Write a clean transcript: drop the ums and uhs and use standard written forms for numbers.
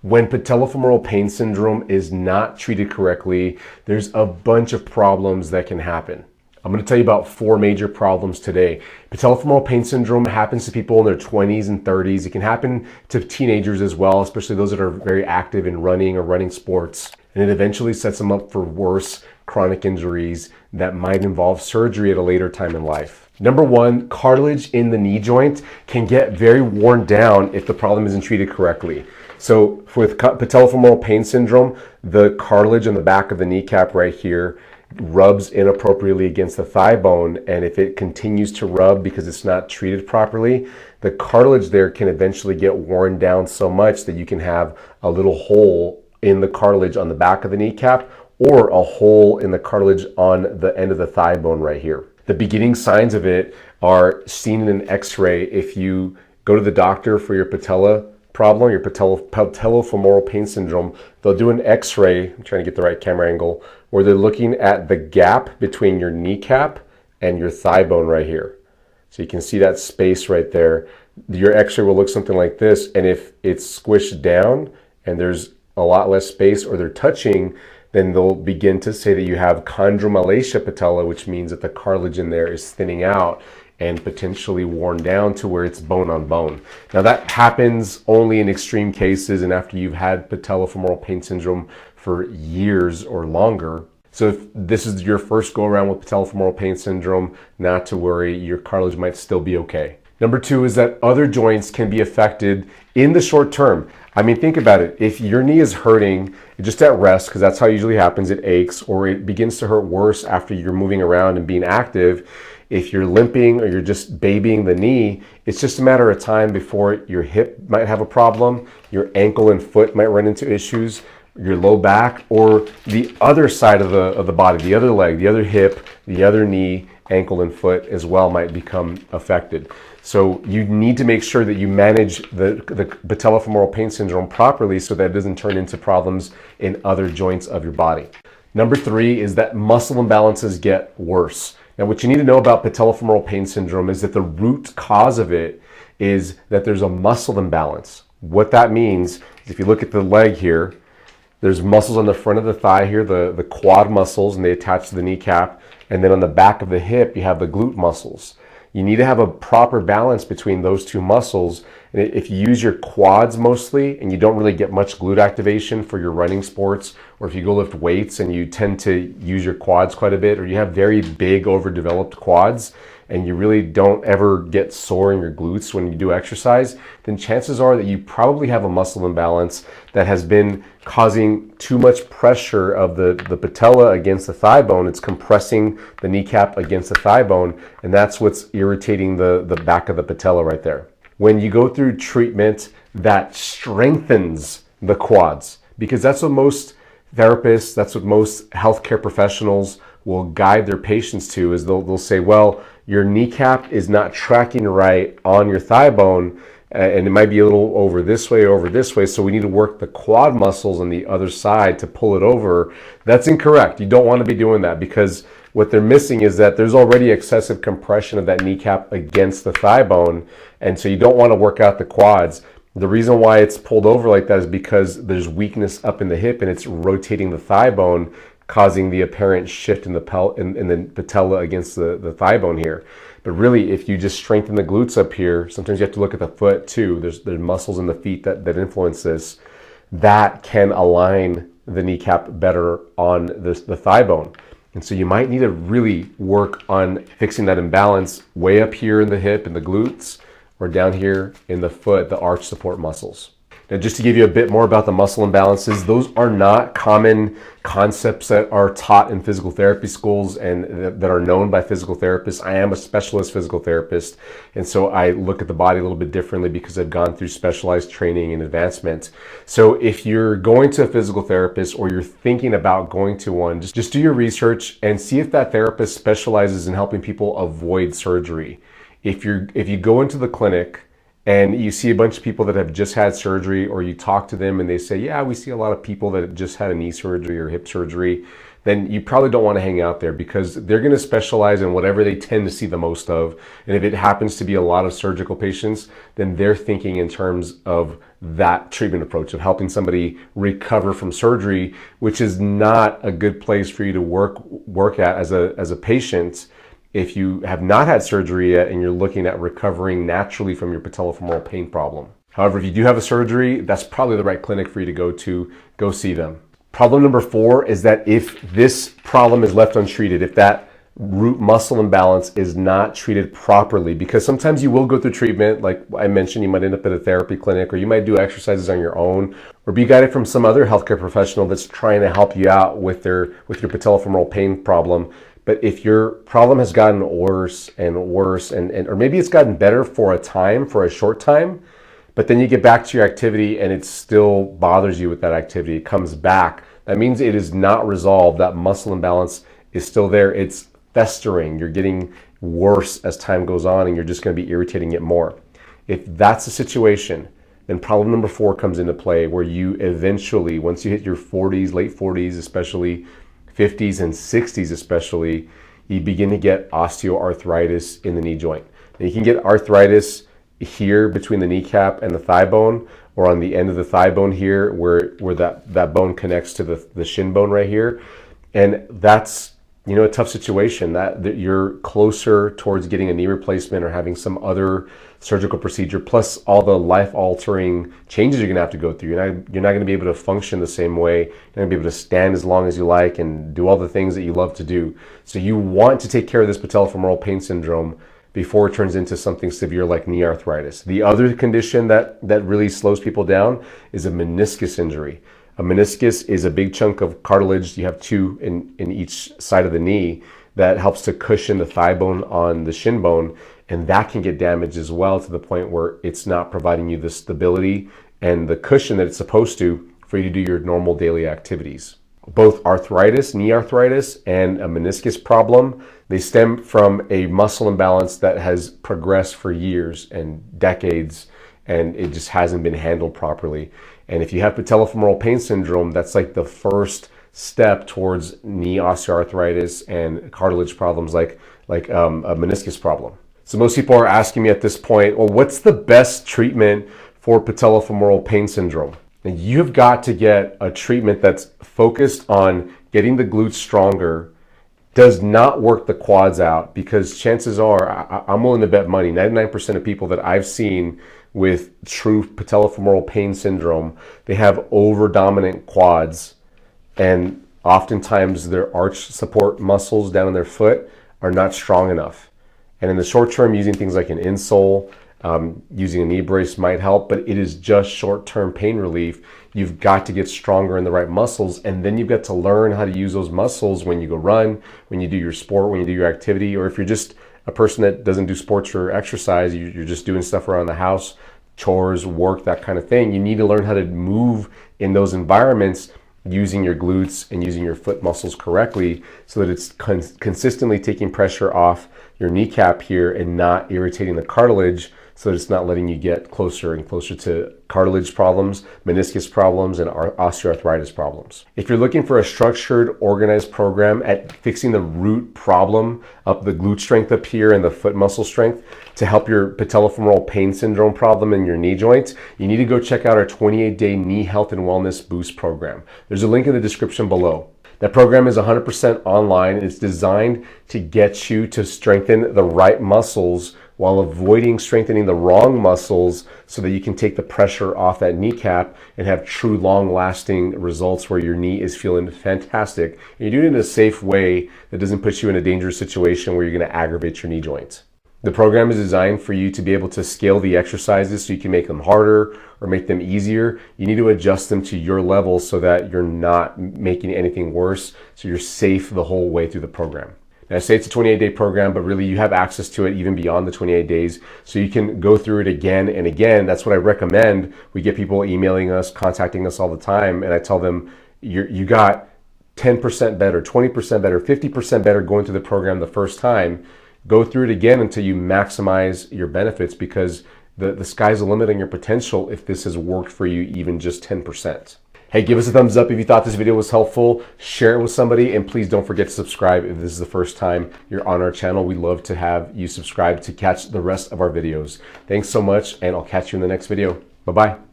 When patellofemoral pain syndrome is not treated correctly, there's a bunch of problems that can happen. I'm going to tell you about 4 major problems today. Patellofemoral pain syndrome happens to people in their 20s and 30s. It can happen to teenagers as well, especially those that are very active in running or running sports. And it eventually sets them up for worse chronic injuries that might involve surgery at a later time in life. Number 1, cartilage in the knee joint can get very worn down if the problem isn't treated correctly. So with patellofemoral pain syndrome, the cartilage on the back of the kneecap right here rubs inappropriately against the thigh bone, and if it continues to rub because it's not treated properly, the cartilage there can eventually get worn down so much that you can have a little hole in the cartilage on the back of the kneecap or a hole in the cartilage on the end of the thigh bone right here. The beginning signs of it are seen in an x-ray. If you go to the doctor for your patella problem, your patellofemoral pain syndrome, they'll do an x-ray, I'm trying to get the right camera angle, where they're looking at the gap between your kneecap and your thigh bone right here. So you can see that space right there. Your x-ray will look something like this, and if it's squished down and there's a lot less space or they're touching, then they'll begin to say that you have chondromalacia patella, which means that the cartilage in there is thinning out and potentially worn down to where it's bone on bone. Now that happens only in extreme cases and after you've had patellofemoral pain syndrome for years or longer. So if this is your first go around with patellofemoral pain syndrome, not to worry, your cartilage might still be okay. Number 2 is that other joints can be affected in the short term. I mean, think about it. If your knee is hurting just at rest, because that's how it usually happens, it aches, or it begins to hurt worse after you're moving around and being active. If you're limping or you're just babying the knee, it's just a matter of time before your hip might have a problem, your ankle and foot might run into issues, your low back, or the other side of the body, the other leg, the other hip, the other knee, ankle and foot as well might become affected. So you need to make sure that you manage the patellofemoral pain syndrome properly so that it doesn't turn into problems in other joints of your body. Number 3 is that muscle imbalances get worse. Now, what you need to know about patellofemoral pain syndrome is that the root cause of it is that there's a muscle imbalance. What that means is if you look at the leg here, there's muscles on the front of the thigh here, the quad muscles, and they attach to the kneecap. And then on the back of the hip, you have the glute muscles. You need to have a proper balance between those 2 muscles. And if you use your quads mostly and you don't really get much glute activation for your running sports, or if you go lift weights and you tend to use your quads quite a bit, or you have very big overdeveloped quads and you really don't ever get sore in your glutes when you do exercise, then chances are that you probably have a muscle imbalance that has been causing too much pressure of the patella against the thigh bone. It's compressing the kneecap against the thigh bone, and that's what's irritating the back of the patella right there. When you go through treatment that strengthens the quads, because that's what most therapists, that's what most healthcare professionals will guide their patients to, is they'll say, well, your kneecap is not tracking right on your thigh bone, and it might be a little over this way, so we need to work the quad muscles on the other side to pull it over. That's incorrect. You don't want to be doing that, because what they're missing is that there's already excessive compression of that kneecap against the thigh bone, and so you don't want to work out the quads. The reason why it's pulled over like that is because there's weakness up in the hip and it's rotating the thigh bone, causing the apparent shift in the patella against the thigh bone here. But really, if you just strengthen the glutes up here, sometimes you have to look at the foot too. There's muscles in the feet that influence this. That can align the kneecap better on the thigh bone. And so you might need to really work on fixing that imbalance way up here in the hip and the glutes, or down here in the foot, the arch support muscles. Now, just to give you a bit more about the muscle imbalances, those are not common concepts that are taught in physical therapy schools and that are known by physical therapists. I am a specialist physical therapist, and so I look at the body a little bit differently because I've gone through specialized training and advancement. So if you're going to a physical therapist or you're thinking about going to one, just do your research and see if that therapist specializes in helping people avoid surgery. If you go into the clinic and you see a bunch of people that have just had surgery, or you talk to them and they say, yeah, we see a lot of people that just had a knee surgery or hip surgery, then you probably don't want to hang out there, because they're going to specialize in whatever they tend to see the most of. And if it happens to be a lot of surgical patients, then they're thinking in terms of that treatment approach of helping somebody recover from surgery, which is not a good place for you to work at as a patient if you have not had surgery yet and you're looking at recovering naturally from your patellofemoral pain problem. However, if you do have a surgery, that's probably the right clinic for you to go see them. Problem number 4 is that if this problem is left untreated, if that root muscle imbalance is not treated properly, because sometimes you will go through treatment, like I mentioned, you might end up at a therapy clinic, or you might do exercises on your own, or be guided from some other healthcare professional that's trying to help you out with your patellofemoral pain problem. But if your problem has gotten worse and worse, or maybe it's gotten better for a short time, but then you get back to your activity and it still bothers you with that activity, it comes back, that means it is not resolved. That muscle imbalance is still there. It's festering. You're getting worse as time goes on, and you're just going to be irritating it more. If that's the situation, then problem number 4 comes into play, where you eventually, once you hit your 40s, late 40s especially, 50s and 60s especially, you begin to get osteoarthritis in the knee joint. And you can get arthritis here between the kneecap and the thigh bone, or on the end of the thigh bone here where that bone connects to the shin bone right here. And that's, a tough situation, that you're closer towards getting a knee replacement or having some other surgical procedure, plus all the life-altering changes you're going to have to go through. You're not going to be able to function the same way. You're not going to be able to stand as long as you like and do all the things that you love to do. So you want to take care of this patellofemoral pain syndrome before it turns into something severe like knee arthritis. The other condition that really slows people down is a meniscus injury. A meniscus is a big chunk of cartilage. You have 2 in each side of the knee that helps to cushion the thigh bone on the shin bone, and that can get damaged as well, to the point where it's not providing you the stability and the cushion that it's supposed to for you to do your normal daily activities. Both arthritis, knee arthritis, and a meniscus problem, they stem from a muscle imbalance that has progressed for years and decades, and it just hasn't been handled properly. And if you have patellofemoral pain syndrome, that's like the first step towards knee osteoarthritis and cartilage problems like a meniscus problem. So most people are asking me at this point, well, what's the best treatment for patellofemoral pain syndrome? And you've got to get a treatment that's focused on getting the glutes stronger, does not work the quads out, because chances are, I'm willing to bet money, 99% of people that I've seen with true patellofemoral pain syndrome, they have over-dominant quads, and oftentimes their arch support muscles down in their foot are not strong enough. And in the short term, using things like an insole, using a knee brace might help, but it is just short-term pain relief. You've got to get stronger in the right muscles, and then you've got to learn how to use those muscles when you go run, when you do your sport, when you do your activity, or if you're just a person that doesn't do sports or exercise, you're just doing stuff around the house, chores, work, that kind of thing. You need to learn how to move in those environments using your glutes and using your foot muscles correctly, so that it's consistently taking pressure off your kneecap here and not irritating the cartilage, so that it's not letting you get closer and closer to cartilage problems, meniscus problems, and osteoarthritis problems. If you're looking for a structured, organized program at fixing the root problem, up the glute strength up here and the foot muscle strength, to help your patellofemoral pain syndrome problem in your knee joints, you need to go check out our 28-day Knee Health and Wellness Boost program. There's a link in the description below. That program is 100% online. It's designed to get you to strengthen the right muscles while avoiding strengthening the wrong muscles, so that you can take the pressure off that kneecap and have true long-lasting results where your knee is feeling fantastic. And you're doing it in a safe way that doesn't put you in a dangerous situation where you're going to aggravate your knee joints. The program is designed for you to be able to scale the exercises so you can make them harder or make them easier. You need to adjust them to your level so that you're not making anything worse, so you're safe the whole way through the program. Now, I say it's a 28-day program, but really you have access to it even beyond the 28 days, so you can go through it again and again. That's what I recommend. We get people emailing us, contacting us all the time, and I tell them, you got 10% better, 20% better, 50% better going through the program the first time. Go through it again until you maximize your benefits, because the sky's the limit on your potential if this has worked for you even just 10%. Hey, give us a thumbs up if you thought this video was helpful. Share it with somebody, and please don't forget to subscribe if this is the first time you're on our channel. We'd love to have you subscribe to catch the rest of our videos. Thanks so much, and I'll catch you in the next video. Bye-bye.